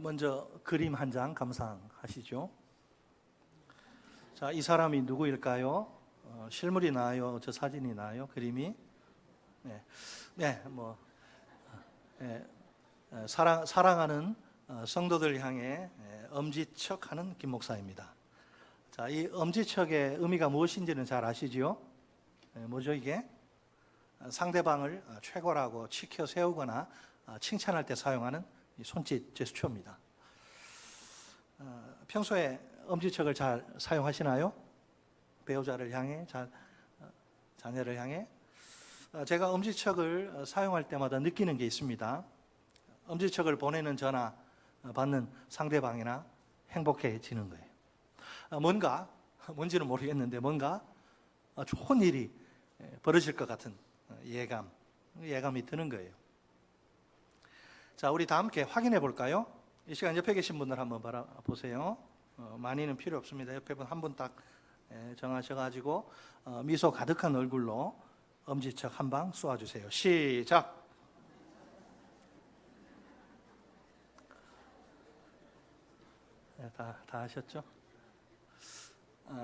먼저 그림 한 장 감상하시죠. 자, 이 사람이 누구일까요? 실물이 나아요? 저 사진이 나아요? 그림이? 네, 네, 사랑하는 성도들 향해 엄지척하는 김 목사입니다. 자, 이 엄지척의 의미가 무엇인지는 잘 아시지요? 뭐죠 이게? 상대방을 최고라고 치켜 세우거나 칭찬할 때 사용하는 손짓 제스처입니다. 평소에 엄지척을 잘 사용하시나요? 배우자를 향해, 자녀를 향해? 제가 엄지척을 사용할 때마다 느끼는 게 있습니다. 엄지척을 보내는 전화 받는 상대방이나 행복해지는 거예요. 뭔지는 모르겠는데 뭔가 좋은 일이 벌어질 것 같은 예감이 드는 거예요. 자, 우리 다 함께 확인해 볼까요? 이 시간 옆에 계신 분들 한번 바라보세요. 많이는 필요 없습니다. 옆에 분 한 분 딱 정하셔가지고 미소 가득한 얼굴로 엄지척 한 방 쏘아주세요. 시작! 네, 다 하셨죠?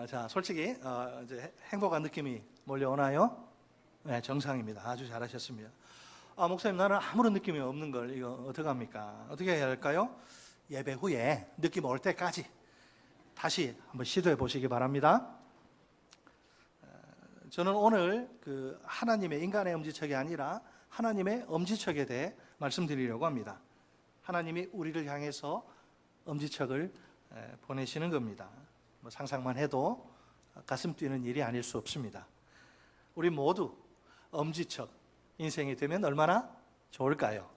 자, 솔직히 이제 행복한 느낌이 몰려오나요? 네, 정상입니다. 아주 잘하셨습니다. 목사님, 나는 아무런 느낌이 없는 걸 이거 어떡합니까? 어떻게 해야 할까요? 예배 후에 느낌 올 때까지 다시 한번 시도해 보시기 바랍니다. 저는 오늘 하나님의 인간의 엄지척이 아니라 하나님의 엄지척에 대해 말씀드리려고 합니다. 하나님이 우리를 향해서 엄지척을 보내시는 겁니다. 상상만 해도 가슴 뛰는 일이 아닐 수 없습니다. 우리 모두 엄지척 인생이 되면 얼마나 좋을까요?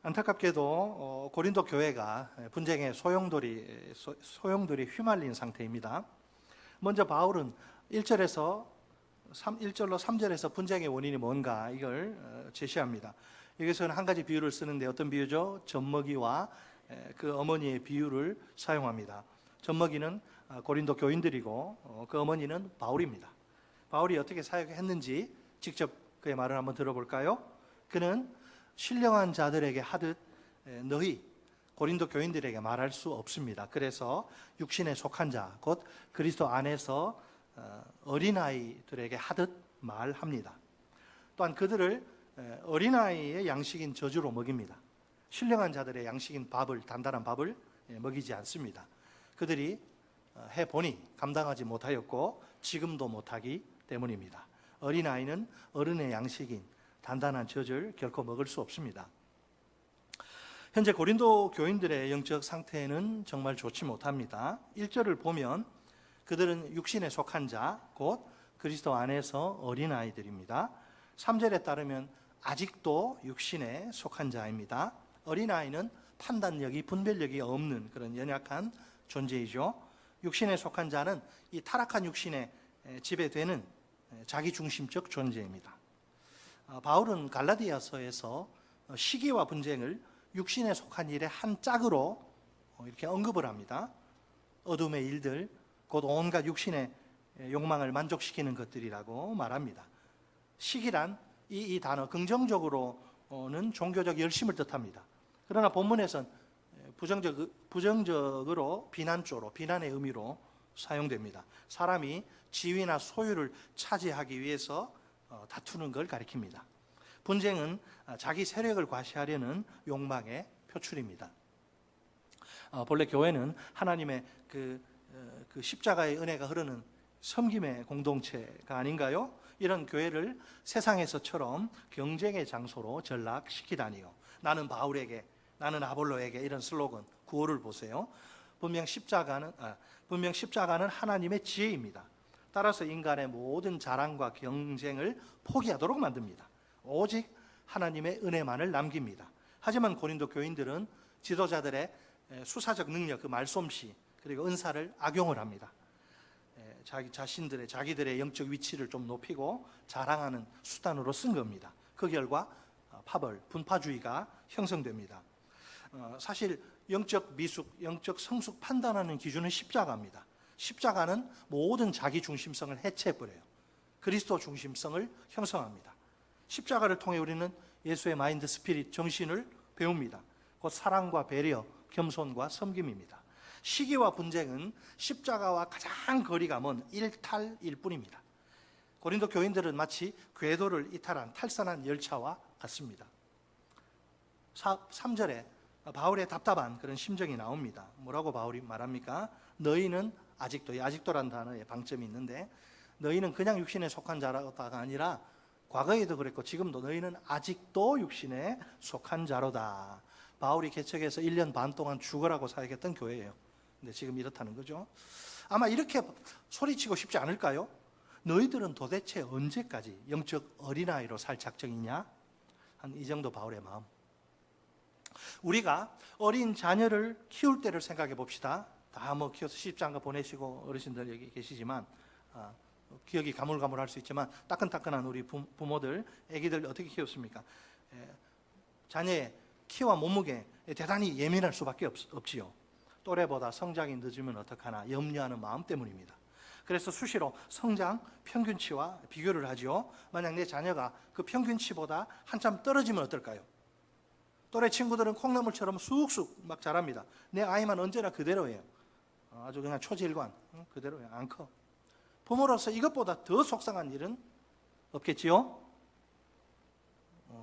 안타깝게도 고린도 교회가 분쟁의 소용돌이 휘말린 상태입니다. 먼저 바울은 1절로 3절에서 분쟁의 원인이 뭔가 이걸 제시합니다. 여기서는 한 가지 비유를 쓰는데 어떤 비유죠? 젖먹이와 그 어머니의 비유를 사용합니다. 젖먹이는 고린도 교인들이고 그 어머니는 바울입니다. 바울이 어떻게 사역했는지 직접 그의 말을 한번 들어볼까요? 그는 신령한 자들에게 하듯 너희 고린도 교인들에게 말할 수 없습니다. 그래서 육신에 속한 자, 곧 그리스도 안에서 어린아이들에게 하듯 말합니다. 또한 그들을 어린아이의 양식인 저주로 먹입니다. 신령한 자들의 양식인 단단한 밥을 먹이지 않습니다. 그들이 해보니 감당하지 못하였고 지금도 못하기 때문입니다. 어린아이는 어른의 양식인 단단한 젖을 결코 먹을 수 없습니다. 현재 고린도 교인들의 영적 상태는 정말 좋지 못합니다. 1절을 보면 그들은 육신에 속한 자, 곧 그리스도 안에서 어린아이들입니다. 3절에 따르면 아직도 육신에 속한 자입니다. 어린아이는 판단력이, 분별력이 없는 그런 연약한 존재이죠. 육신에 속한 자는 이 타락한 육신에 지배되는 자기중심적 존재입니다. 바울은 갈라디아서에서 시기와 분쟁을 육신에 속한 일의 한 짝으로 이렇게 언급을 합니다. 어둠의 일들, 곧 온갖 육신의 욕망을 만족시키는 것들이라고 말합니다. 시기란 이 단어 긍정적으로는 종교적 열심을 뜻합니다. 그러나 본문에선 부정적으로 비난의 의미로 사용됩니다. 사람이 지위나 소유를 차지하기 위해서 다투는 걸 가리킵니다. 분쟁은 자기 세력을 과시하려는 욕망의 표출입니다. 본래 교회는 하나님의 그 십자가의 은혜가 흐르는 섬김의 공동체가 아닌가요? 이런 교회를 세상에서처럼 경쟁의 장소로 전락시키다니요. 나는 바울에게, 나는 아볼로에게 이런 슬로건, 구호를 보세요. 분명 십자가는 하나님의 지혜입니다. 따라서 인간의 모든 자랑과 경쟁을 포기하도록 만듭니다. 오직 하나님의 은혜만을 남깁니다. 하지만 고린도 교인들은 지도자들의 수사적 능력, 그 말솜씨 그리고 은사를 악용을 합니다. 자기들의 영적 위치를 좀 높이고 자랑하는 수단으로 쓴 겁니다. 그 결과 분파주의가 형성됩니다. 사실 영적 미숙, 영적 성숙 판단하는 기준은 십자가입니다. 십자가는 모든 자기 중심성을 해체해버려요. 그리스도 중심성을 형성합니다. 십자가를 통해 우리는 예수의 마인드 스피릿 정신을 배웁니다. 곧 사랑과 배려, 겸손과 섬김입니다. 시기와 분쟁은 십자가와 가장 거리가 먼 일탈일 뿐입니다. 고린도 교인들은 마치 궤도를 이탈한 탈선한 열차와 같습니다. 3절에 바울의 답답한 그런 심정이 나옵니다. 뭐라고 바울이 말합니까? 너희는 아직도란 단어에 방점이 있는데, 너희는 그냥 육신에 속한 자로다가 아니라 과거에도 그랬고 지금도 너희는 아직도 육신에 속한 자로다. 바울이 개척해서 1년 반 동안 죽으라고 사역했던 교회예요. 근데 지금 이렇다는 거죠. 아마 이렇게 소리치고 싶지 않을까요? 너희들은 도대체 언제까지 영적 어린아이로 살 작정이냐? 한 이 정도 바울의 마음. 우리가 어린 자녀를 키울 때를 생각해 봅시다. 다 키워서 시집장가 보내시고 어르신들 여기 계시지만 기억이 가물가물할 수 있지만 따끈따끈한 우리 부모들, 아기들 어떻게 키웠습니까? 자녀의 키와 몸무게에 대단히 예민할 수밖에 없지요. 또래보다 성장이 늦으면 어떡하나 염려하는 마음 때문입니다. 그래서 수시로 성장 평균치와 비교를 하죠. 만약 내 자녀가 그 평균치보다 한참 떨어지면 어떨까요? 또래 친구들은 콩나물처럼 쑥쑥 막 자랍니다. 내 아이만 언제나 그대로예요. 아주 그냥 초질관 그대로예요. 안 커. 부모로서 이것보다 더 속상한 일은 없겠지요?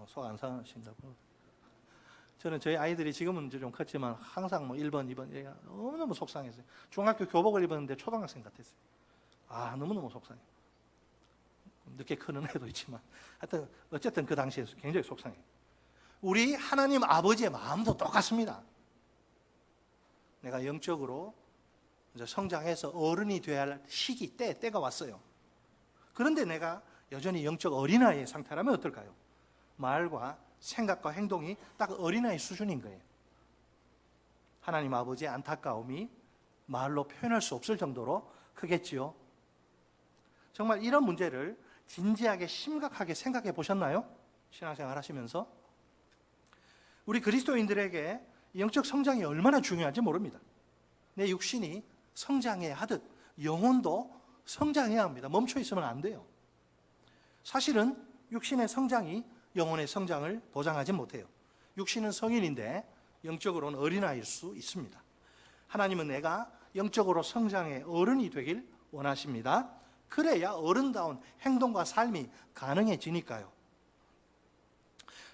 속 안 상하신가 보. 저는 저희 아이들이 지금은 이제 좀 컸지만 항상 1번, 2번 얘가 너무너무 속상했어요. 중학교 교복을 입었는데 초등학생 같았어요. 너무너무 속상해요. 늦게 크는 애도 있지만 하여튼 어쨌든 그 당시에 굉장히 속상해요. 우리 하나님 아버지의 마음도 똑같습니다. 내가 영적으로 이제 성장해서 어른이 되어야 할 시기 때가 왔어요. 그런데 내가 여전히 영적 어린아이의 상태라면 어떨까요? 말과 생각과 행동이 딱 어린아이 수준인 거예요. 하나님 아버지의 안타까움이 말로 표현할 수 없을 정도로 크겠지요. 정말 이런 문제를 진지하게 심각하게 생각해 보셨나요? 신앙생활 하시면서 우리 그리스도인들에게 영적 성장이 얼마나 중요한지 모릅니다. 내 육신이 성장해야 하듯 영혼도 성장해야 합니다. 멈춰 있으면 안 돼요. 사실은 육신의 성장이 영혼의 성장을 보장하지 못해요. 육신은 성인인데 영적으로는 어린아이일 수 있습니다. 하나님은 내가 영적으로 성장해 어른이 되길 원하십니다. 그래야 어른다운 행동과 삶이 가능해지니까요.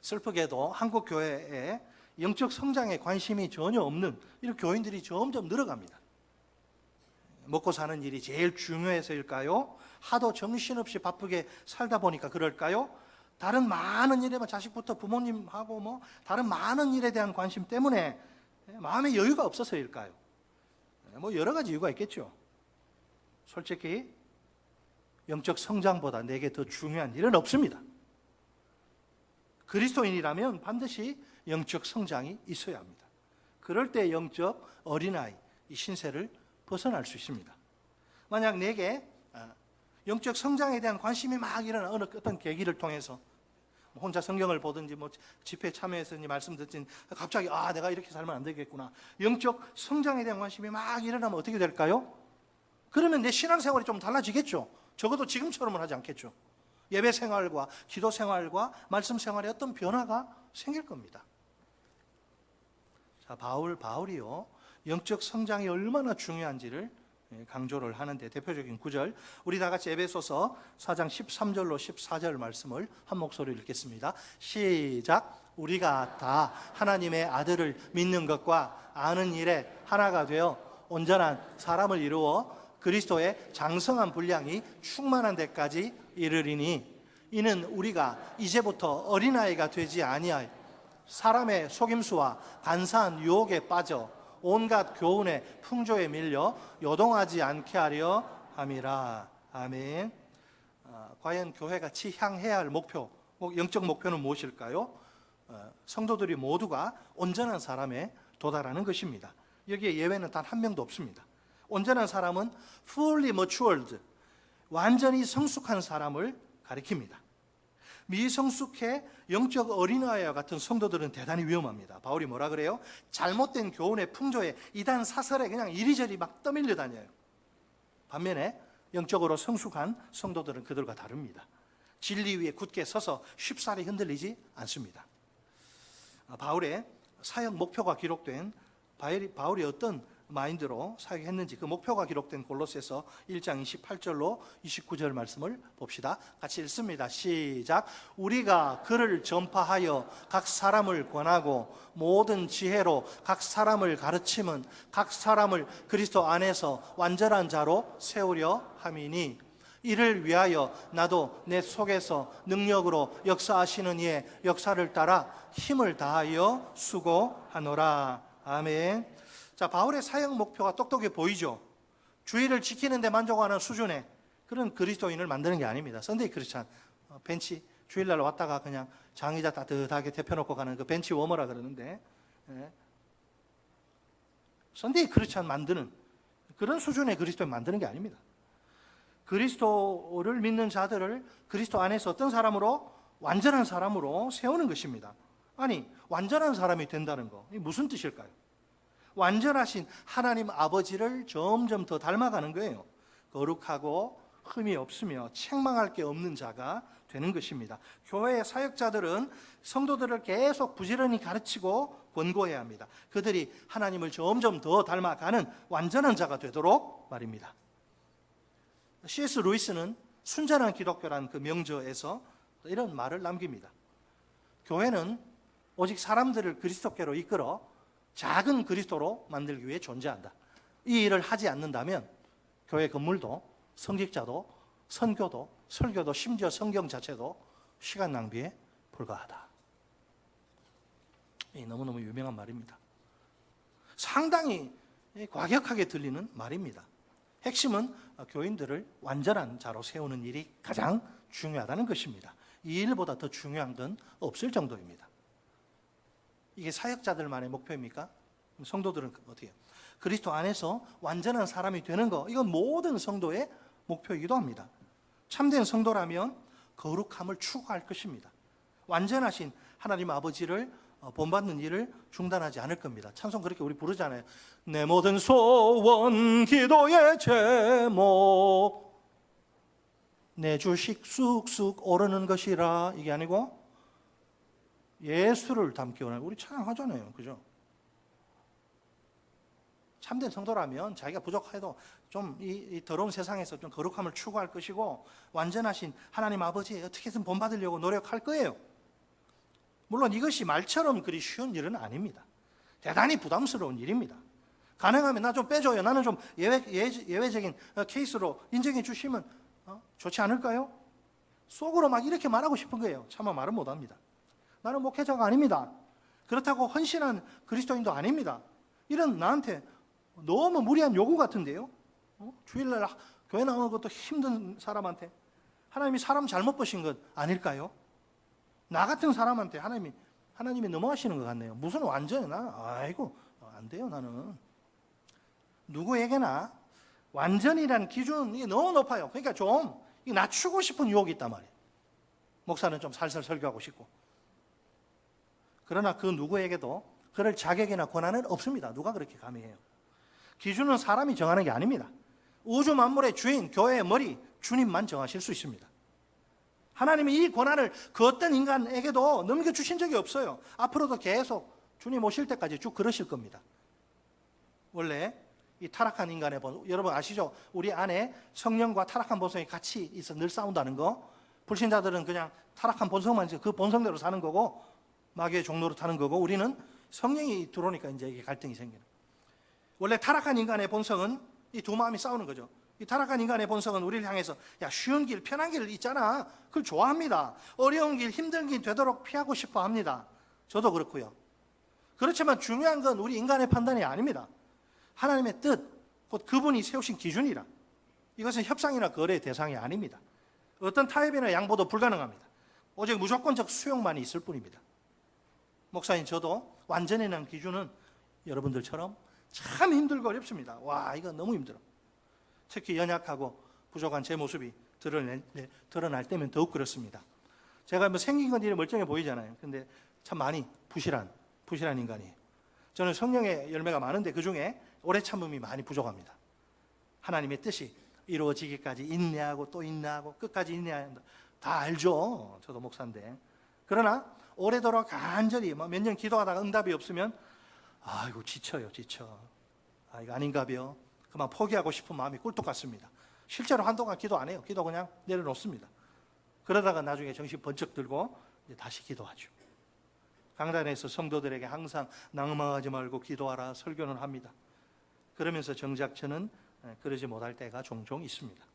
슬프게도 한국 교회에 영적 성장에 관심이 전혀 없는 이런 교인들이 점점 늘어갑니다. 먹고 사는 일이 제일 중요해서일까요? 하도 정신없이 바쁘게 살다 보니까 그럴까요? 다른 많은 일에 자식부터 부모님하고 다른 많은 일에 대한 관심 때문에 마음의 여유가 없어서일까요? 여러 가지 이유가 있겠죠. 솔직히 영적 성장보다 내게 더 중요한 일은 없습니다. 그리스도인이라면 반드시 영적 성장이 있어야 합니다. 그럴 때 영적 어린아이, 이 신세를 벗어날 수 있습니다. 만약 내게 영적 성장에 대한 관심이 막 일어나 어느 어떤 계기를 통해서 혼자 성경을 보든지 집회에 참여해서든지 말씀 듣든지 갑자기 내가 이렇게 살면 안 되겠구나. 영적 성장에 대한 관심이 막 일어나면 어떻게 될까요? 그러면 내 신앙생활이 좀 달라지겠죠. 적어도 지금처럼은 하지 않겠죠. 예배 생활과 기도 생활과 말씀 생활에 어떤 변화가 생길 겁니다. 자, 바울이요. 영적 성장이 얼마나 중요한지를 강조를 하는데 대표적인 구절, 우리 다 같이 에베소서 4장 13절로 14절 말씀을 한 목소리로 읽겠습니다. 시작. 우리가 다 하나님의 아들을 믿는 것과 아는 일에 하나가 되어 온전한 사람을 이루어 그리스도의 장성한 분량이 충만한 데까지 이르리니 이는 우리가 이제부터 어린아이가 되지 아니하여 사람의 속임수와 간사한 유혹에 빠져 온갖 교훈의 풍조에 밀려 요동하지 않게 하려 함이라. 아멘. 과연 교회가 지향해야 할 목표, 영적 목표는 무엇일까요? 성도들이 모두가 온전한 사람에 도달하는 것입니다. 여기에 예외는 단 한 명도 없습니다. 온전한 사람은 fully matured, 완전히 성숙한 사람을 가리킵니다. 미성숙해 영적 어린아이와 같은 성도들은 대단히 위험합니다. 바울이 뭐라 그래요? 잘못된 교훈의 풍조에 이단 사설에 그냥 이리저리 막 떠밀려 다녀요. 반면에 영적으로 성숙한 성도들은 그들과 다릅니다. 진리 위에 굳게 서서 쉽사리 흔들리지 않습니다. 바울의 사역 목표가 기록된 바울이 어떤 마인드로 사역했는지 그 목표가 기록된 골로새서 1장 28절로 29절 말씀을 봅시다. 같이 읽습니다. 시작. 우리가 그를 전파하여 각 사람을 권하고 모든 지혜로 각 사람을 가르침은 각 사람을 그리스도 안에서 완전한 자로 세우려 함이니 이를 위하여 나도 내 속에서 능력으로 역사하시는 이의 역사를 따라 힘을 다하여 수고하노라. 아멘. 자, 바울의 사역 목표가 똑똑해 보이죠. 주의를 지키는 데 만족하는 수준의 그런 그리스도인을 만드는 게 아닙니다. 선데이 크리스찬, 벤치 주일날 왔다가 그냥 장의자 따뜻하게 데펴놓고 가는 그 벤치 워머라 그러는데, 선데이 크리스찬 만드는 그런 수준의 그리스도인 만드는 게 아닙니다. 그리스도를 믿는 자들을 그리스도 안에서 어떤 사람으로? 완전한 사람으로 세우는 것입니다. 아니, 완전한 사람이 된다는 거, 이게 무슨 뜻일까요? 완전하신 하나님 아버지를 점점 더 닮아가는 거예요. 거룩하고 흠이 없으며 책망할 게 없는 자가 되는 것입니다. 교회의 사역자들은 성도들을 계속 부지런히 가르치고 권고해야 합니다. 그들이 하나님을 점점 더 닮아가는 완전한 자가 되도록 말입니다. C.S. 루이스는 순전한 기독교라는 그 명저에서 이런 말을 남깁니다. 교회는 오직 사람들을 그리스도께로 이끌어 작은 그리스도로 만들기 위해 존재한다. 이 일을 하지 않는다면 교회 건물도 성직자도 선교도 설교도 심지어 성경 자체도 시간 낭비에 불과하다. 너무너무 유명한 말입니다. 상당히 과격하게 들리는 말입니다. 핵심은 교인들을 완전한 자로 세우는 일이 가장 중요하다는 것입니다. 이 일보다 더 중요한 건 없을 정도입니다. 이게 사역자들만의 목표입니까? 성도들은 어떻게 해요? 그리스도 안에서 완전한 사람이 되는 거, 이건 모든 성도의 목표이기도 합니다. 참된 성도라면 거룩함을 추구할 것입니다. 완전하신 하나님 아버지를 본받는 일을 중단하지 않을 겁니다. 찬송 그렇게 우리 부르잖아요. 내 모든 소원 기도의 제목 내 주식 쑥쑥 오르는 것이라, 이게 아니고 예수를 닮기 원하는, 우리 찬양하잖아요. 그죠? 참된 성도라면 자기가 부족해도 좀 이 더러운 세상에서 좀 거룩함을 추구할 것이고, 완전하신 하나님 아버지에 어떻게든 본받으려고 노력할 거예요. 물론 이것이 말처럼 그리 쉬운 일은 아닙니다. 대단히 부담스러운 일입니다. 가능하면 나 좀 빼줘요. 나는 좀 예외적인 케이스로 인정해 주시면 좋지 않을까요? 속으로 막 이렇게 말하고 싶은 거예요. 차마 말은 못합니다. 나는 목회자가 아닙니다. 그렇다고 헌신한 그리스도인도 아닙니다. 이런 나한테 너무 무리한 요구 같은데요. 주일날 교회 나오는 것도 힘든 사람한테 하나님이 사람 잘못 보신 것 아닐까요? 나 같은 사람한테 하나님이 너무하시는 것 같네요. 무슨 완전히 아이고 안 돼요. 나는 누구에게나 완전이라는 기준이 너무 높아요. 그러니까 좀 낮추고 싶은 유혹이 있단 말이에요. 목사는 좀 살살 설교하고 싶고. 그러나 그 누구에게도 그럴 자격이나 권한은 없습니다. 누가 그렇게 감히 해요? 기준은 사람이 정하는 게 아닙니다. 우주 만물의 주인, 교회의 머리, 주님만 정하실 수 있습니다. 하나님이 이 권한을 그 어떤 인간에게도 넘겨주신 적이 없어요. 앞으로도 계속 주님 오실 때까지 쭉 그러실 겁니다. 원래 이 타락한 인간의 여러분 아시죠? 우리 안에 성령과 타락한 본성이 같이 있어 늘 싸운다는 거. 불신자들은 그냥 타락한 본성만 있어 그 본성대로 사는 거고, 마귀의 종로로 타는 거고, 우리는 성령이 들어오니까 이제 이게 갈등이 생기는. 원래 타락한 인간의 본성은 이 두 마음이 싸우는 거죠. 이 타락한 인간의 본성은 우리를 향해서 야, 쉬운 길, 편한 길 있잖아. 그걸 좋아합니다. 어려운 길, 힘든 길 되도록 피하고 싶어 합니다. 저도 그렇고요. 그렇지만 중요한 건 우리 인간의 판단이 아닙니다. 하나님의 뜻, 곧 그분이 세우신 기준이라. 이것은 협상이나 거래의 대상이 아닙니다. 어떤 타협이나 양보도 불가능합니다. 오직 무조건적 수용만이 있을 뿐입니다. 목사님, 저도 완전이라는 기준은 여러분들처럼 참 힘들고 어렵습니다. 와, 이거 너무 힘들어. 특히 연약하고 부족한 제 모습이 드러날 때면 더욱 그렇습니다. 제가 뭐 생긴 건 이렇게 멀쩡해 보이잖아요. 근데 참 많이 부실한 인간이에요. 저는 성령의 열매가 많은데 그 중에 오래 참음이 많이 부족합니다. 하나님의 뜻이 이루어지기까지 인내하고 또 인내하고 끝까지 인내한다. 다 알죠. 저도 목사인데. 그러나 오래도록 간절히 몇 년 기도하다가 응답이 없으면 아이고 지쳐. 이거 아닌가벼. 그만 포기하고 싶은 마음이 꿀떡 같습니다. 실제로 한동안 기도 안 해요. 기도 그냥 내려놓습니다. 그러다가 나중에 정신 번쩍 들고 이제 다시 기도하죠. 강단에서 성도들에게 항상 낭망하지 말고 기도하라 설교는 합니다. 그러면서 정작 저는 그러지 못할 때가 종종 있습니다.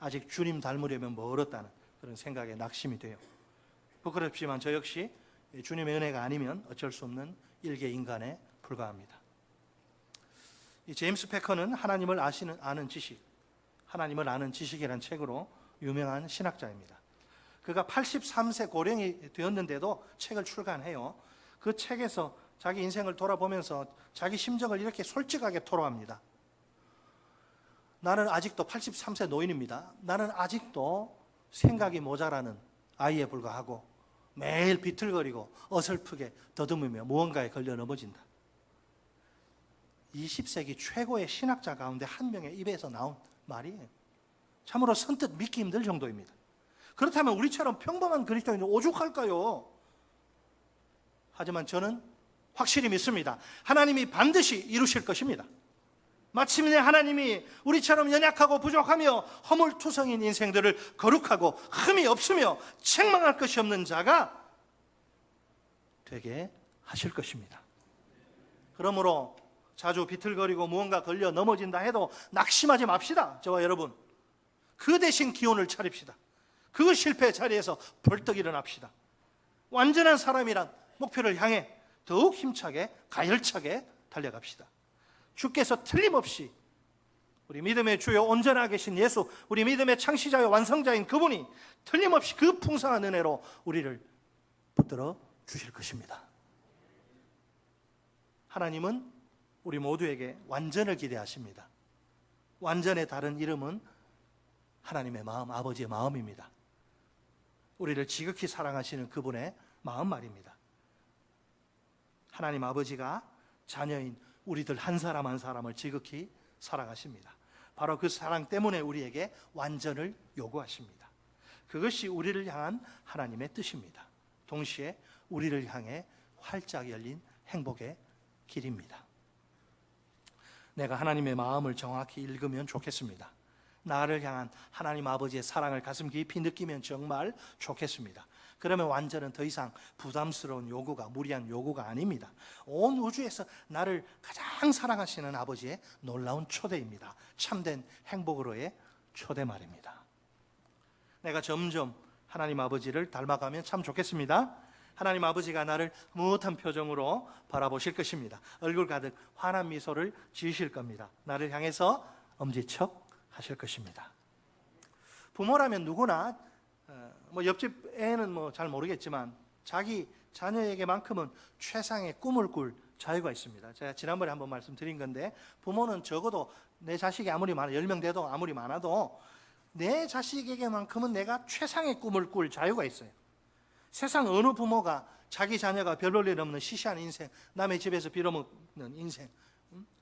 아직 주님 닮으려면 멀었다는 그런 생각에 낙심이 돼요. 부끄럽지만 저 역시 주님의 은혜가 아니면 어쩔 수 없는 일개 인간에 불과합니다. 이 제임스 패커는 하나님을 아는 지식, 하나님을 아는 지식이라는 책으로 유명한 신학자입니다. 그가 83세 고령이 되었는데도 책을 출간해요. 그 책에서 자기 인생을 돌아보면서 자기 심정을 이렇게 솔직하게 토로합니다. 나는 아직도 83세 노인입니다. 나는 아직도 생각이 모자라는 아이에 불과하고 매일 비틀거리고 어설프게 더듬으며 무언가에 걸려 넘어진다. 20세기 최고의 신학자 가운데 한 명의 입에서 나온 말이에요. 참으로 선뜻 믿기 힘들 정도입니다. 그렇다면 우리처럼 평범한 그리스도인은 오죽할까요? 하지만 저는 확실히 믿습니다. 하나님이 반드시 이루실 것입니다. 마침내 하나님이 우리처럼 연약하고 부족하며 허물투성인 인생들을 거룩하고 흠이 없으며 책망할 것이 없는 자가 되게 하실 것입니다. 그러므로 자주 비틀거리고 무언가 걸려 넘어진다 해도 낙심하지 맙시다. 저와 여러분, 그 대신 기운을 차립시다. 그 실패 자리에서 벌떡 일어납시다. 완전한 사람이란 목표를 향해 더욱 힘차게 가열차게 달려갑시다. 주께서 틀림없이 우리 믿음의 주요 온전하게 계신 예수, 우리 믿음의 창시자요 완성자인 그분이 틀림없이 그 풍성한 은혜로 우리를 붙들어 주실 것입니다. 하나님은 우리 모두에게 완전을 기대하십니다. 완전의 다른 이름은 하나님의 마음, 아버지의 마음입니다. 우리를 지극히 사랑하시는 그분의 마음 말입니다. 하나님 아버지가 자녀인 우리들 한 사람 한 사람을 지극히 사랑하십니다. 바로 그 사랑 때문에 우리에게 완전을 요구하십니다. 그것이 우리를 향한 하나님의 뜻입니다. 동시에 우리를 향해 활짝 열린 행복의 길입니다. 내가 하나님의 마음을 정확히 읽으면 좋겠습니다. 나를 향한 하나님 아버지의 사랑을 가슴 깊이 느끼면 정말 좋겠습니다. 그러면 완전은 더 이상 부담스러운 요구가, 무리한 요구가 아닙니다. 온 우주에서 나를 가장 사랑하시는 아버지의 놀라운 초대입니다. 참된 행복으로의 초대 말입니다. 내가 점점 하나님 아버지를 닮아가면 참 좋겠습니다. 하나님 아버지가 나를 무엇한 표정으로 바라보실 것입니다. 얼굴 가득 환한 미소를 지으실 겁니다. 나를 향해서 엄지척 하실 것입니다. 부모라면 누구나 옆집 애는 잘 모르겠지만 자기 자녀에게만큼은 최상의 꿈을 꿀 자유가 있습니다. 제가 지난번에 한번 말씀드린 건데, 부모는 적어도 내 자식이 아무리 많아 10명 돼도 아무리 많아도 내 자식에게만큼은 내가 최상의 꿈을 꿀 자유가 있어요. 세상 어느 부모가 자기 자녀가 별 볼 일 없는 시시한 인생, 남의 집에서 빌어먹는 인생,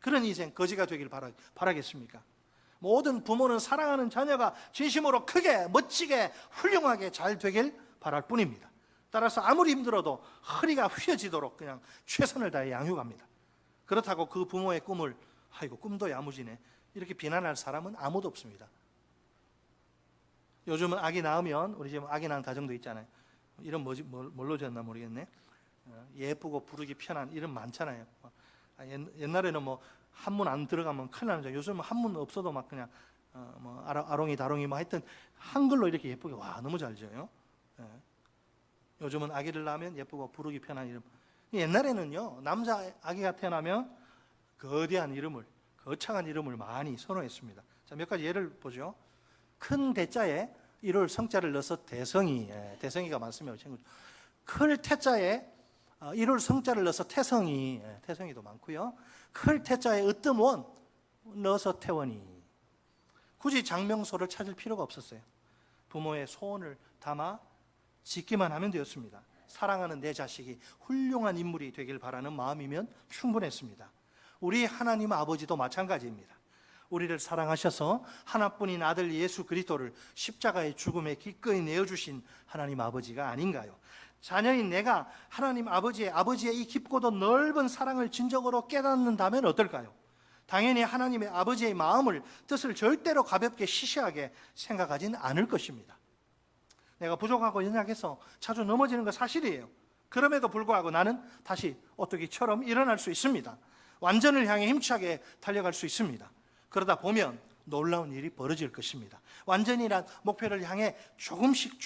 그런 인생 거지가 되길 바라겠습니까? 모든 부모는 사랑하는 자녀가 진심으로 크게, 멋지게, 훌륭하게 잘 되길 바랄 뿐입니다. 따라서 아무리 힘들어도 허리가 휘어지도록 그냥 최선을 다해 양육합니다. 그렇다고 그 부모의 꿈을 아이고 꿈도 야무지네 이렇게 비난할 사람은 아무도 없습니다. 요즘은 아기 낳으면, 우리 집은 아기 낳은 가정도 있잖아요. 이름 뭘로 지었나 모르겠네. 예쁘고 부르기 편한 이름 많잖아요. 옛날에는 한문 안 들어가면 큰일 나는 줄. 요즘은 한문 없어도 막 그냥 아롱이 다롱이 하여튼 한글로 이렇게 예쁘게 너무 잘 지어요. 요즘은 아기를 낳으면 예쁘고 부르기 편한 이름. 옛날에는요, 남자 아기가 태어나면 거대한 이름을, 거창한 이름을 많이 선호했습니다. 자, 몇 가지 예를 보죠. 큰 대자에 이룰 성자를 넣어서 대성이, 대성이가 많습니다. 클 태자에 이룰 성자를 넣어서 태성이, 태성이도 많고요. 클 태자에 으뜸원 넣어서 태원이. 굳이 장명소를 찾을 필요가 없었어요. 부모의 소원을 담아 짓기만 하면 되었습니다. 사랑하는 내 자식이 훌륭한 인물이 되길 바라는 마음이면 충분했습니다. 우리 하나님 아버지도 마찬가지입니다. 우리를 사랑하셔서 하나뿐인 아들 예수 그리스도를 십자가의 죽음에 기꺼이 내어주신 하나님 아버지가 아닌가요? 자녀인 내가 하나님 아버지의 이 깊고도 넓은 사랑을 진정으로 깨닫는다면 어떨까요? 당연히 하나님의 아버지의 마음을, 뜻을 절대로 가볍게 시시하게 생각하지는 않을 것입니다. 내가 부족하고 연약해서 자주 넘어지는 건 사실이에요. 그럼에도 불구하고 나는 다시 오뚜기처럼 일어날 수 있습니다. 완전을 향해 힘차게 달려갈 수 있습니다. 그러다 보면 놀라운 일이 벌어질 것입니다. 완전이란 목표를 향해 조금씩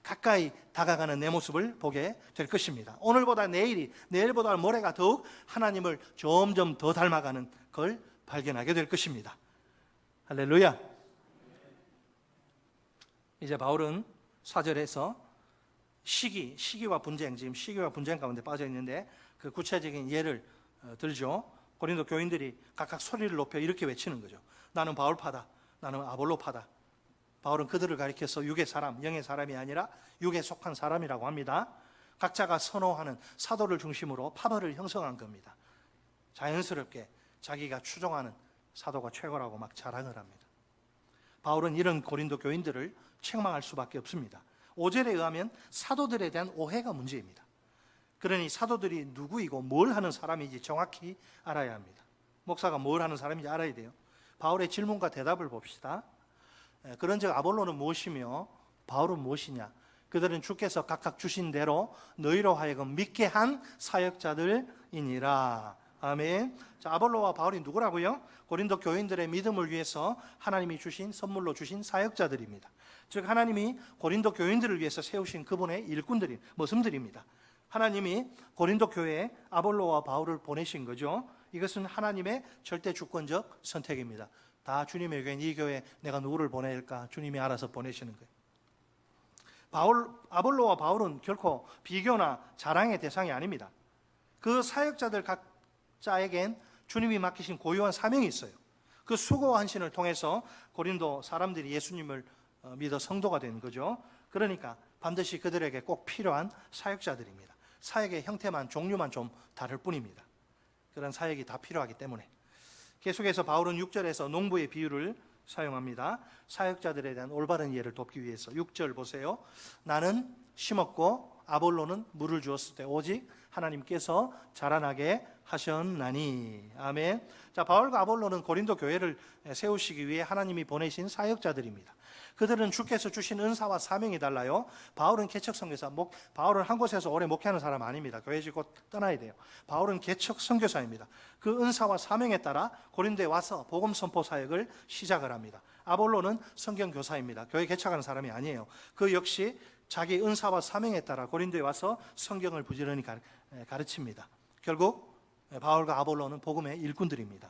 가까이 다가가는 내 모습을 보게 될 것입니다. 오늘보다 내일보다 모레가 더욱 하나님을 점점 더 닮아가는 걸 발견하게 될 것입니다. 할렐루야. 이제 바울은 4절에서 시기와 분쟁, 지금 시기와 분쟁 가운데 빠져 있는데 그 구체적인 예를 들죠. 고린도 교인들이 각각 소리를 높여 이렇게 외치는 거죠. 나는 바울파다, 나는 아볼로파다. 바울은 그들을 가리켜서 육의 사람, 영의 사람이 아니라 육에 속한 사람이라고 합니다. 각자가 선호하는 사도를 중심으로 파벌을 형성한 겁니다. 자연스럽게 자기가 추종하는 사도가 최고라고 막 자랑을 합니다. 바울은 이런 고린도 교인들을 책망할 수밖에 없습니다. 5절에 의하면 사도들에 대한 오해가 문제입니다. 그러니 사도들이 누구이고 뭘 하는 사람인지 정확히 알아야 합니다. 목사가 뭘 하는 사람인지 알아야 돼요. 바울의 질문과 대답을 봅시다. 그런즉 아볼로는 무엇이며 바울은 무엇이냐? 그들은 주께서 각각 주신 대로 너희로 하여금 믿게 한 사역자들이니라. 아멘. 자, 아볼로와 바울이 누구라고요? 고린도 교인들의 믿음을 위해서 하나님이 주신 선물로 주신 사역자들입니다. 즉 하나님이 고린도 교인들을 위해서 세우신 그분의 일꾼들이 모습들입니다. 하나님이 고린도 교회에 아볼로와 바울을 보내신 거죠. 이것은 하나님의 절대 주권적 선택입니다. 다 주님의 교회, 이 교회에 내가 누구를 보낼까? 주님이 알아서 보내시는 거예요. 아볼로와 바울은 결코 비교나 자랑의 대상이 아닙니다. 그 사역자들 각자에겐 주님이 맡기신 고유한 사명이 있어요. 그 수고와 헌신을 통해서 고린도 사람들이 예수님을 믿어 성도가 된 거죠. 그러니까 반드시 그들에게 꼭 필요한 사역자들입니다. 사역의 형태만, 종류만 좀 다를 뿐입니다. 그런 사역이 다 필요하기 때문에. 계속해서 바울은 6절에서 농부의 비유를 사용합니다. 사역자들에 대한 올바른 이해를 돕기 위해서. 6절 보세요. 나는 심었고 아볼로는 물을 주었을 때 오직 하나님께서 자라나게 하셨나니. 아멘. 자, 바울과 아볼로는 고린도 교회를 세우시기 위해 하나님이 보내신 사역자들입니다. 그들은 주께서 주신 은사와 사명이 달라요. 바울은 개척 선교사, 바울은 한 곳에서 오래 목회하는 사람 아닙니다. 교회 곧 떠나야 돼요. 바울은 개척 선교사입니다. 그 은사와 사명에 따라 고린도에 와서 복음 선포 사역을 시작을 합니다. 아볼로는 성경 교사입니다. 교회 개척하는 사람이 아니에요. 그 역시 자기 은사와 사명에 따라 고린도에 와서 성경을 부지런히 가르칩니다. 결국 바울과 아볼로는 복음의 일꾼들입니다.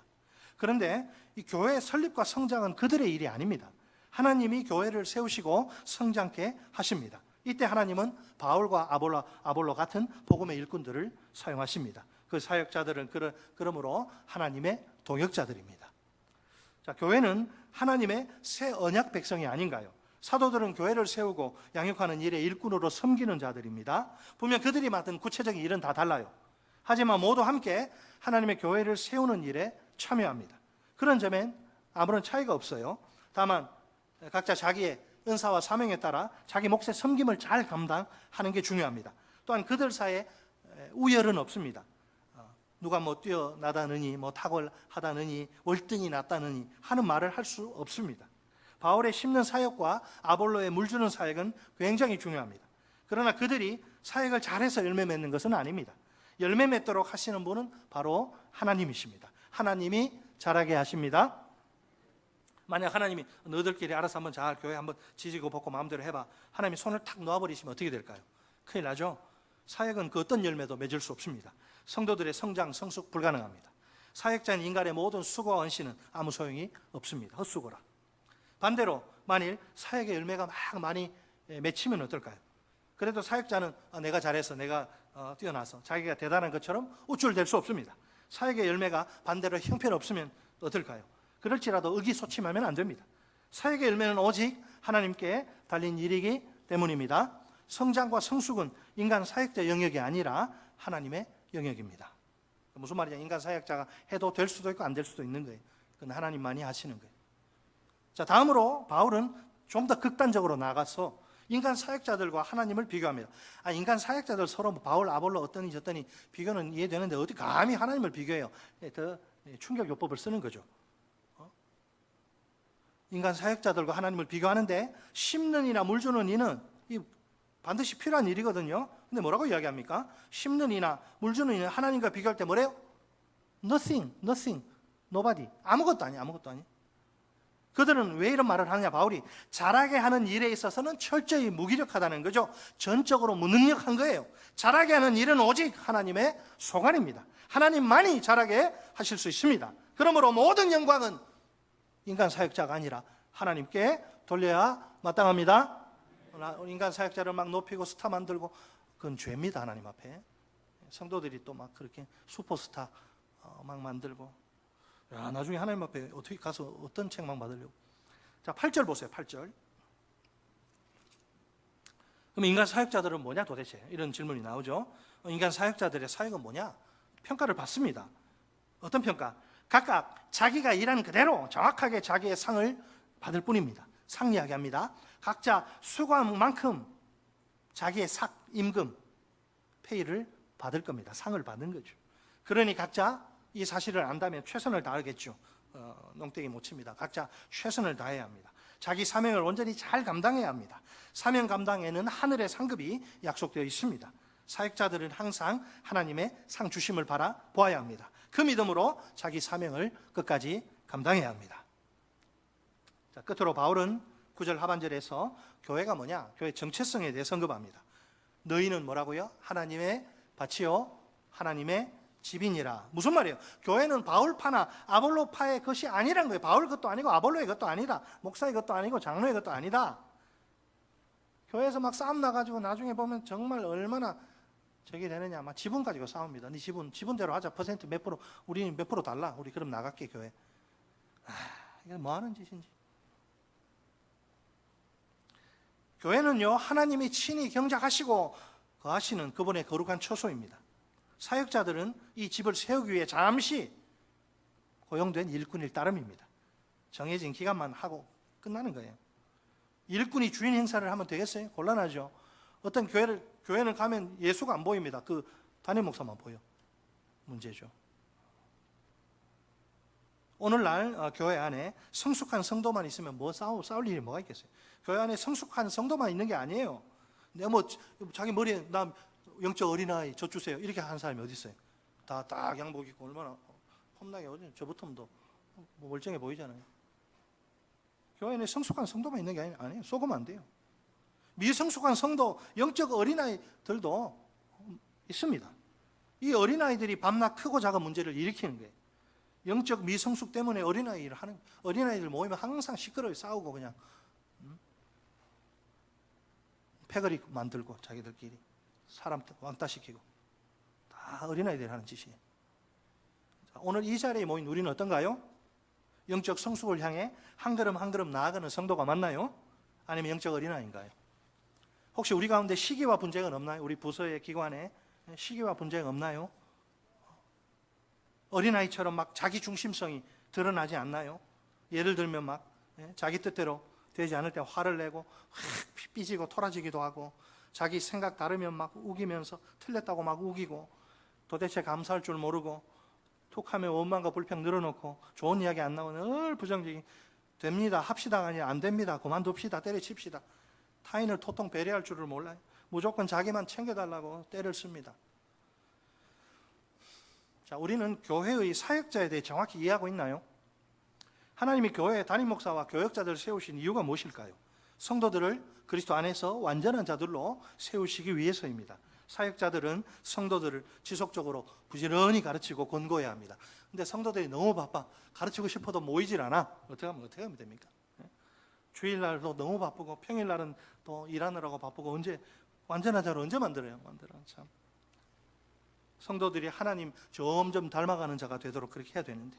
그런데 이 교회의 설립과 성장은 그들의 일이 아닙니다. 하나님이 교회를 세우시고 성장케 하십니다. 이때 하나님은 바울과 아볼로 같은 복음의 일꾼들을 사용하십니다. 그 사역자들은 그러므로 하나님의 동역자들입니다. 자, 교회는 하나님의 새 언약 백성이 아닌가요? 사도들은 교회를 세우고 양육하는 일에 일꾼으로 섬기는 자들입니다. 분명 그들이 맡은 구체적인 일은 다 달라요. 하지만 모두 함께 하나님의 교회를 세우는 일에 참여합니다. 그런 점엔 아무런 차이가 없어요. 다만 각자 자기의 은사와 사명에 따라 자기 몫의 섬김을 잘 감당하는 게 중요합니다. 또한 그들 사이에 우열은 없습니다. 누가 뭐 뛰어나다느니 뭐 탁월하다느니 월등히 낫다느니 하는 말을 할 수 없습니다. 바울의 심는 사역과 아볼로의 물 주는 사역은 굉장히 중요합니다. 그러나 그들이 사역을 잘해서 열매 맺는 것은 아닙니다. 열매 맺도록 하시는 분은 바로 하나님이십니다. 하나님이 잘하게 하십니다. 만약 하나님이 너희들끼리 알아서 한번 잘 교회 한번 지지고 볶고 마음대로 해봐, 하나님이 손을 탁 놓아버리시면 어떻게 될까요? 큰일 나죠. 사역은 그 어떤 열매도 맺을 수 없습니다. 성도들의 성장, 성숙 불가능합니다. 사역자인 인간의 모든 수고와 헌신은 아무 소용이 없습니다. 헛수고라. 반대로 만일 사역의 열매가 막 많이 맺히면 어떨까요? 그래도 사역자는 내가 잘해서, 내가 뛰어나서 자기가 대단한 것처럼 우쭐댈 수 없습니다. 사역의 열매가 반대로 형편없으면 어떨까요? 그럴지라도 의기소침하면 안 됩니다. 사역의 열매는 오직 하나님께 달린 일이기 때문입니다. 성장과 성숙은 인간 사역자 영역이 아니라 하나님의 영역입니다. 무슨 말이냐? 인간 사역자가 해도 될 수도 있고 안 될 수도 있는 거예요. 그건 하나님만이 하시는 거예요. 자, 다음으로 바울은 좀 더 극단적으로 나가서 인간 사역자들과 하나님을 비교합니다. 인간 사역자들 서로 바울, 아볼로 어떠니 저떠니 비교는 이해되는데 어디 감히 하나님을 비교해요? 더 충격요법을 쓰는 거죠. 인간 사역자들과 하나님을 비교하는데 심는 이나 물 주는 이는 반드시 필요한 일이거든요. 근데 뭐라고 이야기합니까? 심는 이나 물 주는 이는 하나님과 비교할 때 뭐래요? Nothing, nobody. 아무것도 아니야. 그들은 왜 이런 말을 하느냐? 바울이 잘하게 하는 일에 있어서는 철저히 무기력하다는 거죠. 전적으로 무능력한 거예요. 잘하게 하는 일은 오직 하나님의 소관입니다. 하나님만이 잘하게 하실 수 있습니다. 그러므로 모든 영광은 인간 사역자가 아니라 하나님께 돌려야 마땅합니다. 인간 사역자를 막 높이고 스타 만들고 그건 죄입니다. 하나님 앞에. 성도들이 또 막 그렇게 슈퍼스타 막 만들고 나중에 하나님 앞에 어떻게 가서 어떤 책망 받으려고. 자, 8절 보세요. 8절. 그럼 인간 사역자들은 뭐냐 도대체? 이런 질문이 나오죠. 인간 사역자들의 사역은 뭐냐? 평가를 받습니다. 어떤 평가? 각각 자기가 일한 그대로 정확하게 자기의 상을 받을 뿐입니다. 상 이야기합니다. 각자 수고한 만큼 자기의 임금, 페이를 받을 겁니다. 상을 받는 거죠. 그러니 각자 이 사실을 안다면 최선을 다하겠죠. 농땡이 못 칩니다. 각자 최선을 다해야 합니다. 자기 사명을 온전히 잘 감당해야 합니다. 사명 감당에는 하늘의 상급이 약속되어 있습니다. 사역자들은 항상 하나님의 상 주심을 바라보아야 합니다. 그 믿음으로 자기 사명을 끝까지 감당해야 합니다. 자, 끝으로 바울은 9절 하반절에서 교회가 뭐냐? 교회 정체성에 대해 언급합니다. 너희는 뭐라고요? 하나님의 밭이요 하나님의 집이니라. 무슨 말이에요? 교회는 바울파나 아볼로파의 것이 아니란 거예요. 바울 것도 아니고 아볼로의 것도 아니다. 목사의 것도 아니고 장로의 것도 아니다. 교회에서 막 싸움 나가지고 나중에 보면 정말 얼마나 저게 되느냐. 막 지분 가지고 싸웁니다. 네 지분대로 하자. 퍼센트 몇 프로, 우리는 몇 프로 달라. 우리 그럼 나갈게 교회. 이게 뭐 하는 짓인지. 교회는요, 하나님이 친히 경작하시고 거하시는 그분의 거룩한 처소입니다. 사역자들은 이 집을 세우기 위해 잠시 고용된 일꾼일 따름입니다. 정해진 기간만 하고 끝나는 거예요. 일꾼이 주인 행사를 하면 되겠어요? 곤란하죠. 어떤 교회는 가면 예수가 안 보입니다. 그 담임 목사만 보여. 문제죠. 오늘날 교회 안에 성숙한 성도만 있으면 싸울 일이 뭐가 있겠어요? 교회 안에 성숙한 성도만 있는 게 아니에요. 내가 자기 머리에 나 영적 어린아이 저 주세요 이렇게 하는 사람이 어디 있어요? 다 딱 양복 입고 얼마나 폼나게 어디 저부터도 멀쩡해 보이잖아요. 교회 안에 성숙한 성도만 있는 게 아니에요. 속으면 안 돼요. 미성숙한 성도, 영적 어린아이들도 있습니다. 이 어린아이들이 밤낮 크고 작은 문제를 일으키는 거예요. 영적 미성숙 때문에 어린아이들 모이면 항상 시끄러워 싸우고 그냥 패거리 만들고 자기들끼리 사람 왕따시키고 다 어린아이들이 하는 짓이에요. 오늘 이 자리에 모인 우리는 어떤가요? 영적 성숙을 향해 한 걸음 한 걸음 나아가는 성도가 맞나요? 아니면 영적 어린아이인가요? 혹시 우리 가운데 시기와 분쟁은 없나요? 우리 부서의 기관에 시기와 분쟁 없나요? 어린아이처럼 막 자기 중심성이 드러나지 않나요? 예를 들면 막 자기 뜻대로 되지 않을 때 화를 내고 확 삐지고 토라지기도 하고 자기 생각 다르면 막 우기면서 틀렸다고 막 우기고 도대체 감사할 줄 모르고 툭하면 원망과 불평 늘어놓고 좋은 이야기 안 나오면 늘 부정적인 됩니다 합시다가 아니라 안 됩니다 그만둡시다 때려칩시다. 타인을 토통 배려할 줄을 몰라요. 무조건 자기만 챙겨달라고 때를 씁니다. 자, 우리는 교회의 사역자에 대해 정확히 이해하고 있나요? 하나님이 교회의 담임 목사와 교역자들을 세우신 이유가 무엇일까요? 성도들을 그리스도 안에서 완전한 자들로 세우시기 위해서입니다. 사역자들은 성도들을 지속적으로 부지런히 가르치고 권고해야 합니다. 근데 성도들이 너무 바빠 가르치고 싶어도 모이질 않아. 어떻게 하면 됩니까? 주일날도 너무 바쁘고 평일날은 또 일하느라고 바쁘고 언제 완전한 자를 언제 만들어요? 참. 성도들이 하나님 점점 닮아가는 자가 되도록 그렇게 해야 되는데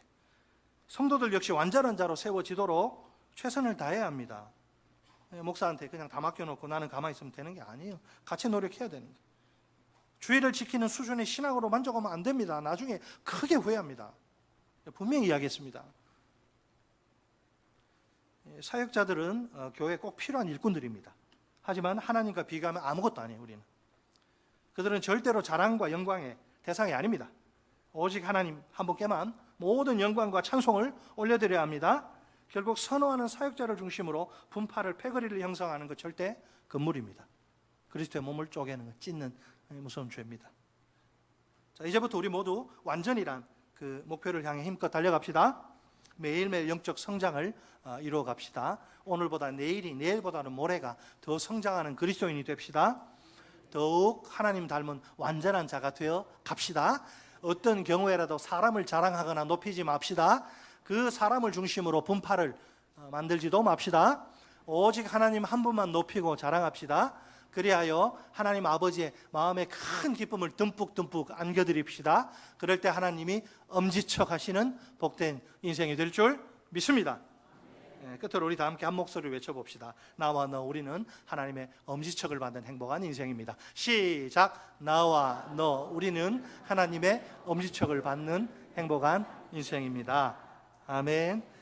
성도들 역시 완전한 자로 세워지도록 최선을 다해야 합니다. 목사한테 그냥 다 맡겨놓고 나는 가만히 있으면 되는 게 아니에요. 같이 노력해야 되는 거예요. 주의를 지키는 수준의 신앙으로 만족하면 안 됩니다. 나중에 크게 후회합니다. 분명히 이야기했습니다. 사역자들은 교회에 꼭 필요한 일꾼들입니다. 하지만 하나님과 비교하면 아무것도 아니에요. 우리는. 그들은 절대로 자랑과 영광의 대상이 아닙니다. 오직 하나님 한 분께만 모든 영광과 찬송을 올려드려야 합니다. 결국 선호하는 사역자를 중심으로 분파를, 패거리를 형성하는 것 절대 금물입니다. 그리스도의 몸을 쪼개는 것, 찢는 무서운 죄입니다. 자, 이제부터 우리 모두 완전이란 그 목표를 향해 힘껏 달려갑시다. 매일매일 영적 성장을 이루어 갑시다. 오늘보다 내일이, 내일보다는 모레가 더 성장하는 그리스도인이 됩시다. 더욱 하나님 닮은 완전한 자가 되어 갑시다. 어떤 경우에라도 사람을 자랑하거나 높이지 맙시다. 그 사람을 중심으로 분파를 만들지도 맙시다. 오직 하나님 한 분만 높이고 자랑합시다. 그리하여 하나님 아버지의 마음에 큰 기쁨을 듬뿍듬뿍 안겨드립시다. 그럴 때 하나님이 엄지척 하시는 복된 인생이 될 줄 믿습니다. 끝으로 우리 다 함께 한 목소리로 외쳐봅시다. 나와 너, 우리는 하나님의 엄지척을 받는 행복한 인생입니다. 시작. 나와 너, 우리는 하나님의 엄지척을 받는 행복한 인생입니다. 아멘.